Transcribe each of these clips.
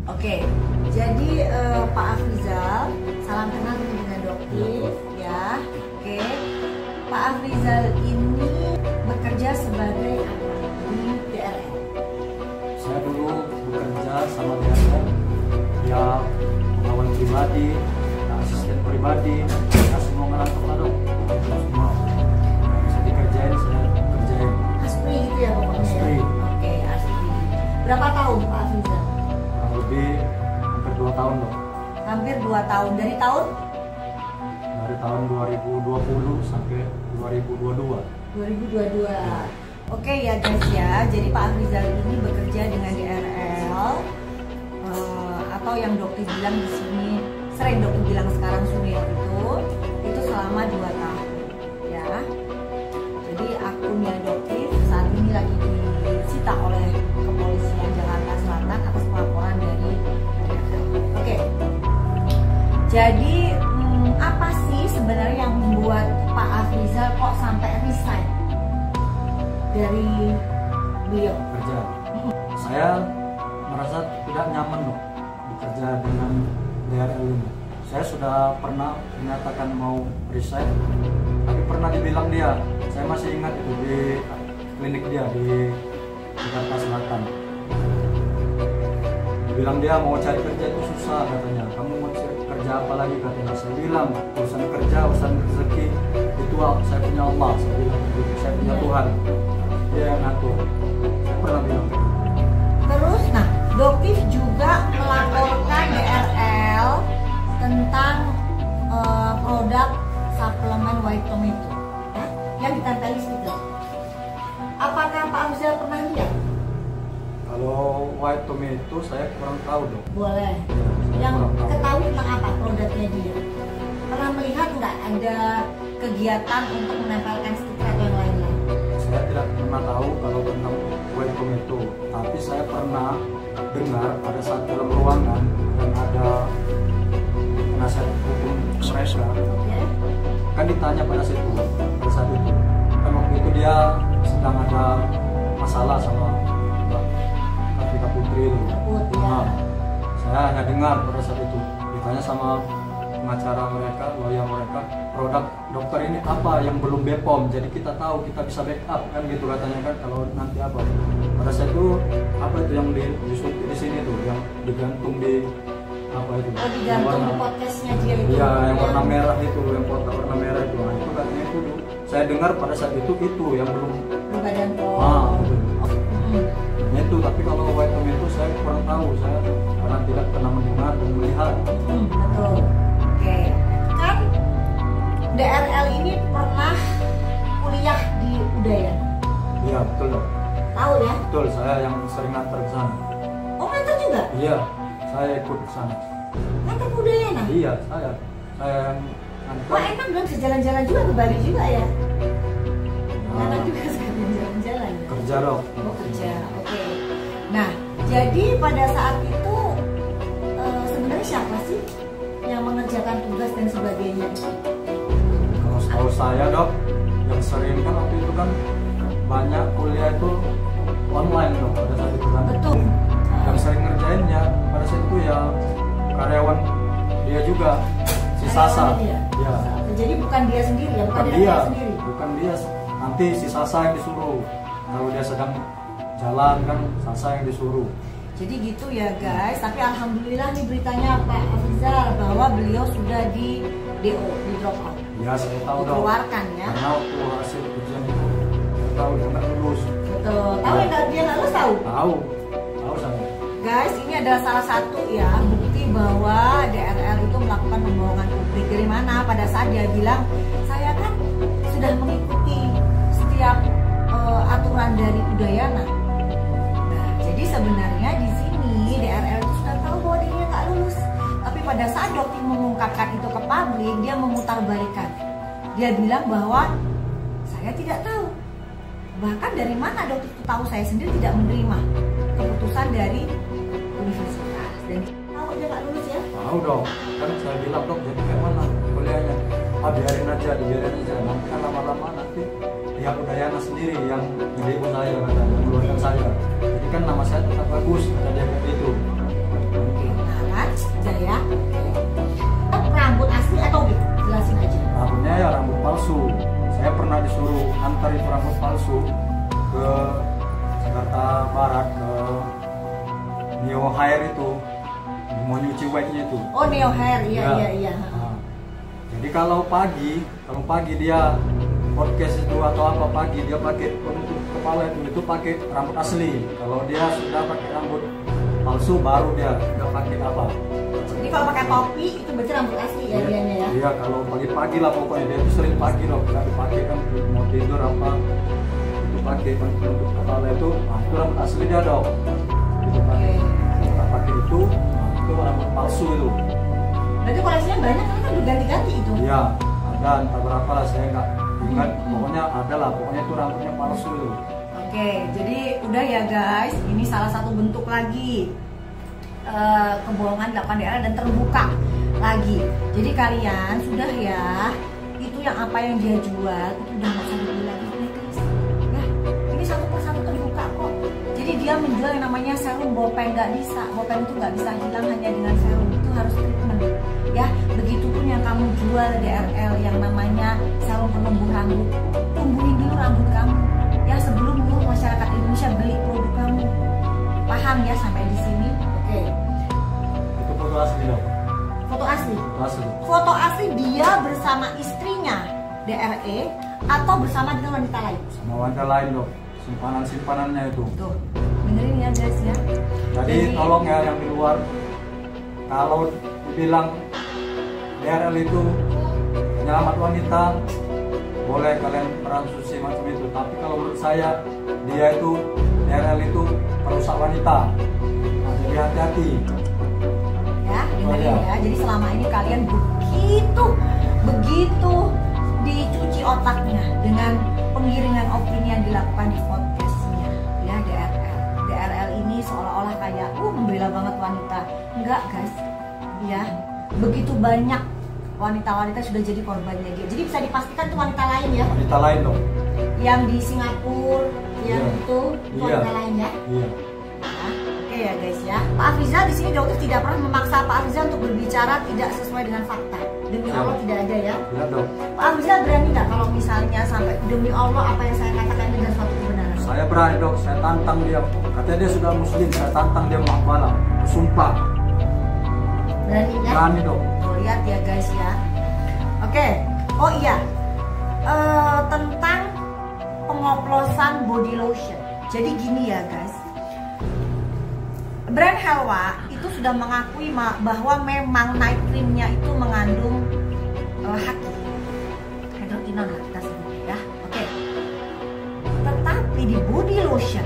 Oke, jadi Pak Afrizal, salam kenal dengan Doktif ya. Oke, Pak Afrizal ini bekerja sebagai apa di DRL? Saya dulu bekerja sama DRL, ya pengawal pribadi, asisten pribadi, ya semua ngelantur lah dong. Semua bisa dikerjain, saya kerjain. Aspri gitu ya pokoknya. Aspri. Oke, Aspri. Berapa tahun Pak Afrizal? Lebih hampir 2 tahun dong. Hampir 2 tahun. Dari tahun? Dari tahun 2020 sampai 2022. 2022. Oke ya guys ya, jadi Pak Afrizal ini bekerja dengan DRL atau yang Doktif bilang di sini, sering Doktif bilang sekarang Sunil itu selama 2 tahun ya. Jadi akunnya Doktif saat ini lagi disita oleh kepolisian Jakarta Selatan atas pelaporan dari DRL. Oke. Jadi apa sih sebenarnya yang membuat Pak Afrizal kok sampai resign dari beliau Kerja. Saya merasa tidak nyaman loh bekerja dengan DRL ini. Saya sudah pernah menyatakan mau resign, tapi pernah dibilang dia, saya masih ingat itu di klinik dia di Jakarta Selatan. Dibilang dia mau cari kerja itu susah katanya. Kamu mau cari kerja apa lagi katanya? Saya bilang urusan kerja, urusan rezeki itu saya punya Allah. Saya bilang saya punya Tuhan. Dia yang ngatur. Saya pernah bilang. terus. Nah, Doktif juga melaporkan DRL tentang produk suplemen White Tomato ya, yang ditempeli stiker. Apakah Pak Afrizal pernah lihat? Kalau White Tomato saya kurang tahu dong. Boleh. Ya, Yang kurang tahu. ketahui tentang apa produknya dia? Pernah melihat nggak ada kegiatan untuk menempelkan stiker atau yang lain-lain? Saya tidak pernah tahu kalau tentang White Tomato, tapi saya pernah dengar pada saat dalam ruangan dan ada penasihat hukum mereka Oke. kan ditanya pada saat itu kan waktu itu dia sedang ada masalah sama Mbak Kartika Putri itu. Sebut ya. Nah, saya hanya dengar pada saat itu ditanya sama pengacara mereka, lawyer mereka, produk dokter ini apa yang belum BPOM, jadi kita tahu kita bisa backup kan gitu katanya kan kalau nanti apa. Pada saat itu apa itu yang di sini tuh yang digantung di apa itu? Oh, digantung di podcastnya dia itu. Iya, yang warna merah itu, yang kotak warna merah itu. Nah, itu katanya itu. Saya dengar pada saat itu yang belum. Badan pom. Itu. Hmm. Nah, itu, tapi kalau White Tomato saya kurang tahu, saya karena tidak pernah mendengar dan melihat. Betul. Oke. Kan DRL ini pernah kuliah di Udayana. Iya, betul dong. Tahu ya? Betul, saya yang sering ngantar ke sana. Oh, ngantar juga? Iya, saya ikut ke sana. Ngantar ke Udayana? Iya, saya yang ngantar. Wah, enak dong, bisa jalan-jalan juga ke Bali juga ya? Ngantar juga sekalian jalan-jalan. Kerja dong. Oh, kerja. Oke. Nah, jadi pada saat itu sebenarnya siapa sih yang mengerjakan tugas dan sebagainya? Kalau setahu saya dok, yang sering kan waktu itu kan banyak kuliah itu online dong pada saat itu kan. Betul. Yang sering ngerjainnya pada saat itu ya karyawan dia juga si Sasa. Dia. Ya. Jadi bukan dia sendiri ya, Bukan DRL dia, sendiri. bukan dia. Nanti si Sasa yang disuruh. Kalau dia sedang jalan kan Sasa yang disuruh. Jadi gitu ya guys. Tapi alhamdulillah nih beritanya Pak Afrizal bahwa beliau sudah di DO, di drop out. Ya saya tahu dong. Dikeluarkan ya. Karena waktu hasil ujian itu saya tahu dia nggak lulus. Betul. Tahu ya dia nggak lulus tahu? Tahu saya. Guys, ini adalah salah satu ya bukti bahwa DRL itu melakukan pembohongan publik. Dari mana? Pada saat dia bilang, saya kan sudah mengikuti setiap aturan dari Udayana. Nah, jadi sebenarnya di sini DRL itu sudah tahu bahwa dia nggak lulus. Tapi pada saat Doktif mengungkapkan itu ke publik, dia memutarbalikan. Dia bilang bahwa saya tidak tahu. Bahkan dari mana Doktif itu tahu saya sendiri tidak menerima keputusan dari universitas. Dan tahu dia nggak lulus ya? Tahu dong, kan saya bilang dok jadi kayak mana kuliahnya? Biarin aja, dibiarin aja. Nanti kan lama-lama nanti pihak Udayana sendiri yang menelpon saya katanya, mengeluarkan saya. Jadi kan nama saya tetap bagus, kata dia kayak itu. antar itu rambut palsu ke Jakarta Barat, ke Neo Hair itu mau nyuci white-nya itu. Oh, Neo Hair, iya. Nah, jadi kalau pagi dia podcast itu atau apa pagi dia pakai penutup kepala itu pakai rambut asli. Kalau dia sudah pakai rambut palsu baru dia nggak pakai apa. Jadi kalau pakai topi itu berarti rambut asli ya dianya ya? Iya, kalau pagi-pagi lah pokoknya dia itu sering pagi loh, nggak dipakai kan mau tidur apa itu pakai penutup kepala itu, nah itu rambut asli dia dong. Itu pakai, kita pakai itu, nah, itu rambut palsu itu. Berarti koleksinya banyak kan berganti-ganti itu? Iya, ada entah berapa lah saya nggak ingat, pokoknya ada lah, pokoknya itu rambutnya palsu itu. Oke, jadi udah ya guys, ini salah satu bentuk lagi kebohongan dilakukan daerah dan terbuka lagi. Jadi kalian sudah ya, itu yang apa yang dia jual itu udah nggak usah dibeli lagi guys. Ya, ini satu persatu terbuka kok. Jadi dia menjual yang namanya serum Bopeng, nggak bisa. Bopeng itu nggak bisa hilang hanya dengan serum, itu harus treatment. Ya, begitupun yang kamu jual DRL yang namanya serum penumbuh rambut, tumbuhin dulu rambut kamu. Ya, sebelum masyarakat Indonesia beli produk kamu. Paham ya sampai di sini? Oke. Itu foto asli dong. Foto asli. Asli. Foto asli dia bersama istrinya DRE atau bersama dengan wanita lain. Sama wanita lain dong. Simpanannya itu. Tuh, dengerin ya guys ya. Jadi tolong ya yang di luar, kalau dibilang DRL itu penyelamat wanita, boleh kalian peran susi macam itu. Tapi kalau menurut saya dia itu DRL itu perusak wanita. Nah, jadi hati-hati. Ya, dengerin ya. Jadi selama ini kalian begitu dicuci otaknya dengan penggiringan opini yang dilakukan di podcastnya ya DRL ini seolah-olah kayak membela banget wanita. Enggak guys, ya begitu banyak wanita-wanita sudah jadi korbannya dia. Jadi bisa dipastikan itu wanita lain ya. Wanita lain dong. Yang di Singapura, yang itu wanita lain ya. Iya. Nah, oke ya guys ya. Pak Afrizal di sini dokter tidak pernah memaksa Pak Afrizal untuk berbicara tidak sesuai dengan fakta. Demi Allah tidak ada ya. Iya dong. Pak Afrizal berani nggak kalau misalnya sampai demi Allah apa yang saya katakan ini adalah suatu kebenaran? Saya berani dok, saya tantang dia. Katanya dia sudah muslim, saya tantang dia muamalah. Sumpah. Berani ya? Berani dok. Tuh, lihat ya guys ya. Oke. Oh iya. Tentang pengoplosan body lotion. Jadi gini ya guys. Brand Helwa itu sudah mengakui bahwa memang night creamnya itu mengandung haki, hidrokinon kita sebut ya. Oke. Tetapi di body lotion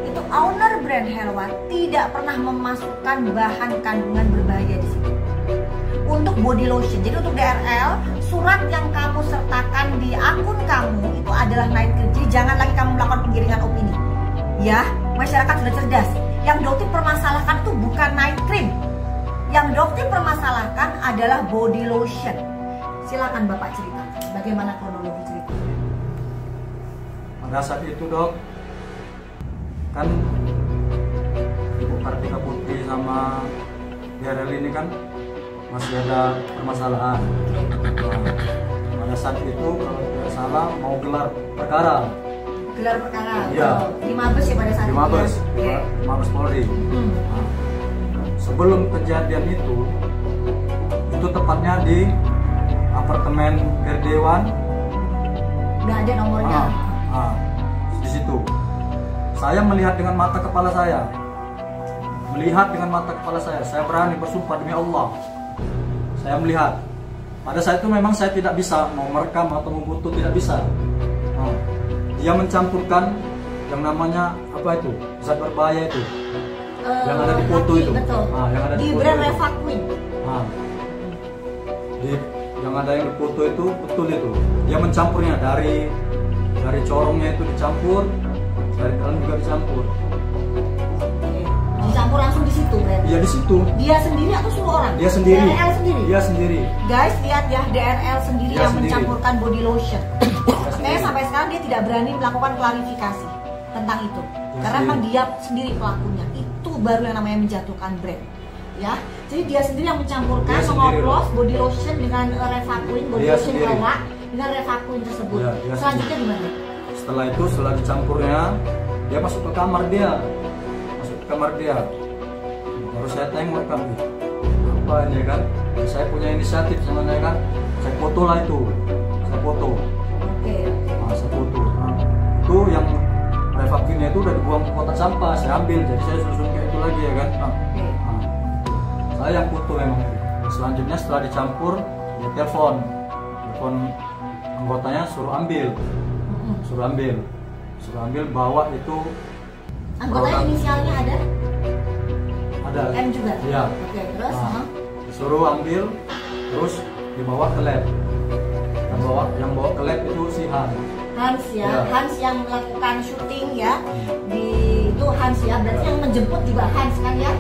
itu owner brand Helwa tidak pernah memasukkan bahan kandungan berbahaya di situ. Untuk body lotion, jadi untuk DRL, surat yang kamu sertakan di akun kamu itu adalah night cream. Jadi jangan lagi kamu melakukan penggiringan opini. Ya, masyarakat sudah cerdas. Yang dokter permasalahkan itu bukan night cream. Yang dokter permasalahkan adalah body lotion. Silakan Bapak ceritakan bagaimana kronologi ceritanya. Pada saat itu dok, kan Ibu Kartika Putri sama DRL ini kan masih ada permasalahan. Nah, pada saat itu kalau tidak salah mau gelar perkara. Gelar perkara. Iya. Di Mabes ya pada saat Di itu. Mabes Polri. Nah, sebelum kejadian itu tepatnya di apartemen Perdewan. Udah ada nomornya. Di situ. Saya melihat dengan mata kepala saya. Saya berani bersumpah demi Allah. Saya melihat. Pada saat itu memang saya tidak bisa mau merekam atau memfoto, tidak bisa. Dia mencampurkan yang namanya apa itu, zat berbahaya itu, yang ada di foto itu. Betul. Yang ada di foto brand itu. Revaquin. Yang ada yang di foto itu betul itu. Dia mencampurnya dari corongnya itu dicampur, dari dalam juga dicampur. Dicampur langsung di situ berarti? Iya di situ. Dia sendiri atau semua orang? Dia sendiri. DRL sendiri? Dia sendiri. Guys lihat ya, DRL sendiri Dia yang sendiri. mencampurkan body lotion. Makanya sendiri. sampai sekarang dia tidak berani melakukan klarifikasi tentang itu. Karena sendiri. memang dia sendiri pelakunya. Itu baru yang namanya menjatuhkan brand. Ya, jadi dia sendiri yang mencampurkan Dia sendiri, mengoplos body lotion dengan Revaquin, body Dia lotion sendiri. Helwa dengan revakum tersebut. Ya, dia Selanjutnya gimana? Setelah itu, setelah dicampurnya, dia masuk ke kamar dia. Baru saya tengok kan, apa ini kan? Saya punya inisiatif sebenarnya kan. Saya foto lah itu. Saya foto. Oke. Nah, saya foto. Nah, itu yang revakumnya itu udah dibuang ke kotak sampah. Saya ambil, jadi saya susun kayak itu lagi ya kan. Nah, saya yang foto memang. Selanjutnya setelah dicampur, dia telepon anggotanya suruh ambil, bawa itu. Anggotanya inisialnya ada? Ada. M juga? Iya. Oke, terus? Suruh ambil, terus dibawa ke lab. Yang bawa ke lab itu si Hans ya. Hans yang melakukan syuting ya. Itu Hans ya, berarti Ya. yang menjemput juga Hans kan ya?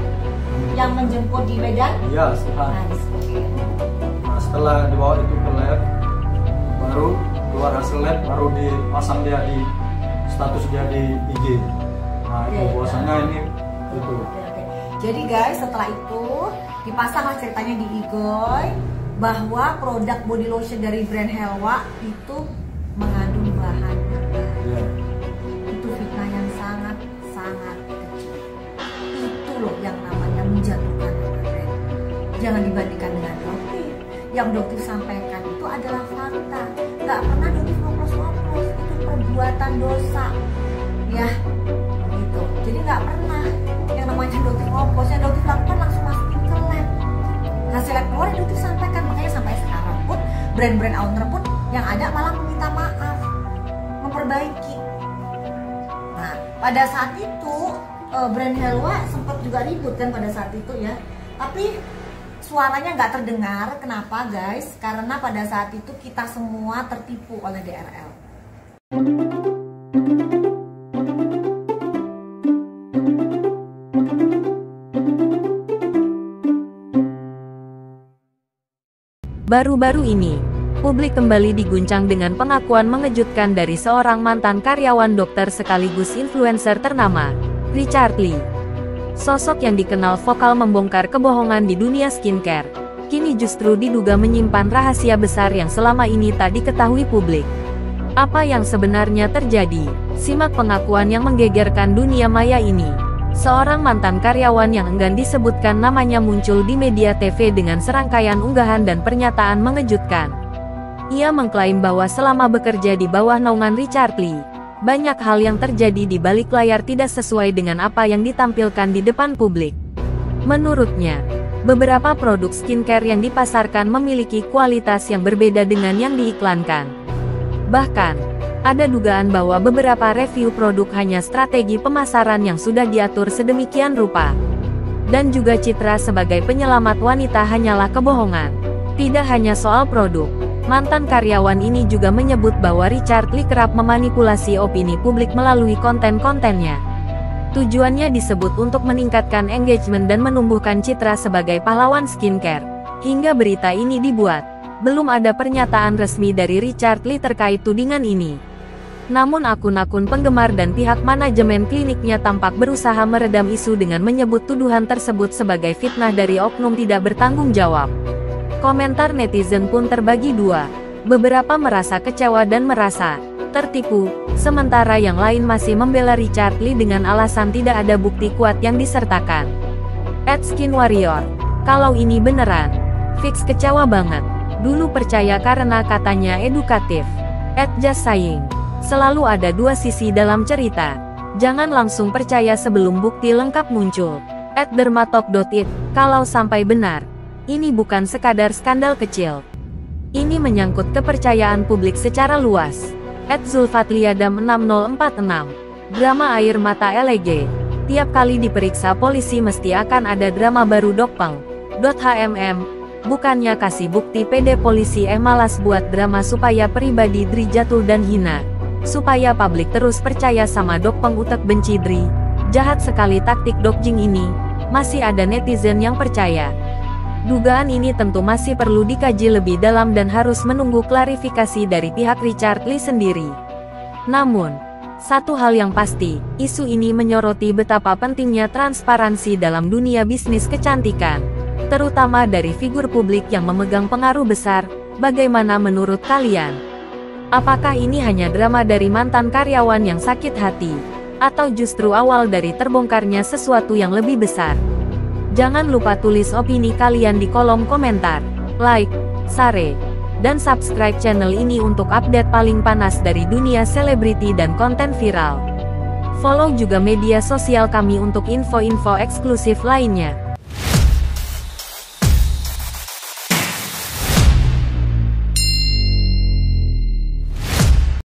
Yang menjemput di Medan? Iya, si Hans. Nah, setelah dibawa itu ke lab, baru keluar hasil lab, baru dipasang dia di status dia di IG. Nah, itu bahwasanya ini itu. Jadi guys, setelah itu dipasanglah ceritanya di Igoy bahwa produk body lotion dari brand Helwa itu mengandung bahan berbahaya. Itu fitnah yang sangat kecil. Itu loh yang namanya menjatuhkan nama brand. Jangan dibandingkan dengan dokter. Yang dokter sampaikan itu adalah fakta. Gak pernah dokter ngoplos-ngoplos. Itu perbuatan dosa. Ya, gitu. Jadi gak pernah yang namanya dokter ngoplos. Yang dokter lakukan langsung masukin ke lab. Hasil lab keluar yang dokter sampaikan. Makanya sampai sekarang pun brand-brand owner pun yang ada malah meminta maaf, memperbaiki. Nah, pada saat itu brand Helwa sempat juga ribut kan pada saat itu ya. Tapi suaranya nggak terdengar. Kenapa guys? Karena pada saat itu kita semua tertipu oleh DRL. Baru-baru ini, publik kembali diguncang dengan pengakuan mengejutkan dari seorang mantan karyawan dokter sekaligus influencer ternama, Richard Lee. Sosok yang dikenal vokal membongkar kebohongan di dunia skincare, kini justru diduga menyimpan rahasia besar yang selama ini tak diketahui publik. Apa yang sebenarnya terjadi? Simak pengakuan yang menggegerkan dunia maya ini. Seorang mantan karyawan yang enggan disebutkan namanya muncul di media TV dengan serangkaian unggahan dan pernyataan mengejutkan. Ia mengklaim bahwa selama bekerja di bawah naungan Richard Lee, banyak hal yang terjadi di balik layar tidak sesuai dengan apa yang ditampilkan di depan publik. Menurutnya, beberapa produk skincare yang dipasarkan memiliki kualitas yang berbeda dengan yang diiklankan. Bahkan, ada dugaan bahwa beberapa review produk hanya strategi pemasaran yang sudah diatur sedemikian rupa. Dan juga citra sebagai penyelamat wanita hanyalah kebohongan. Tidak hanya soal produk, mantan karyawan ini juga menyebut bahwa Richard Lee kerap memanipulasi opini publik melalui konten-kontennya. Tujuannya disebut untuk meningkatkan engagement dan menumbuhkan citra sebagai pahlawan skincare. Hingga berita ini dibuat, belum ada pernyataan resmi dari Richard Lee terkait tudingan ini. Namun akun-akun penggemar dan pihak manajemen kliniknya tampak berusaha meredam isu dengan menyebut tuduhan tersebut sebagai fitnah dari oknum tidak bertanggung jawab. Komentar netizen pun terbagi dua. Beberapa merasa kecewa dan merasa tertipu, sementara yang lain masih membela Richard Lee dengan alasan tidak ada bukti kuat yang disertakan. @skinwarrior, kalau ini beneran, fix kecewa banget. Dulu percaya karena katanya edukatif. @justsaying, selalu ada dua sisi dalam cerita. Jangan langsung percaya sebelum bukti lengkap muncul. @dermatop.it, kalau sampai benar, ini bukan sekadar skandal kecil. Ini menyangkut kepercayaan publik secara luas. @zulfatliadam6046, drama air mata LG. Tiap kali diperiksa polisi mesti akan ada drama baru dokpeng. .hmm, bukannya kasih bukti PD polisi malas buat drama supaya pribadi Dri jatuh dan hina. Supaya publik terus percaya sama dokpeng utek benci Dri. Jahat sekali taktik dokjing ini. Masih ada netizen yang percaya. Dugaan ini tentu masih perlu dikaji lebih dalam dan harus menunggu klarifikasi dari pihak Richard Lee sendiri. Namun, satu hal yang pasti, isu ini menyoroti betapa pentingnya transparansi dalam dunia bisnis kecantikan, terutama dari figur publik yang memegang pengaruh besar. Bagaimana menurut kalian? Apakah ini hanya drama dari mantan karyawan yang sakit hati? Atau justru awal dari terbongkarnya sesuatu yang lebih besar? Jangan lupa tulis opini kalian di kolom komentar. Like, share, dan subscribe channel ini untuk update paling panas dari dunia selebriti dan konten viral. Follow juga media sosial kami untuk info-info eksklusif lainnya.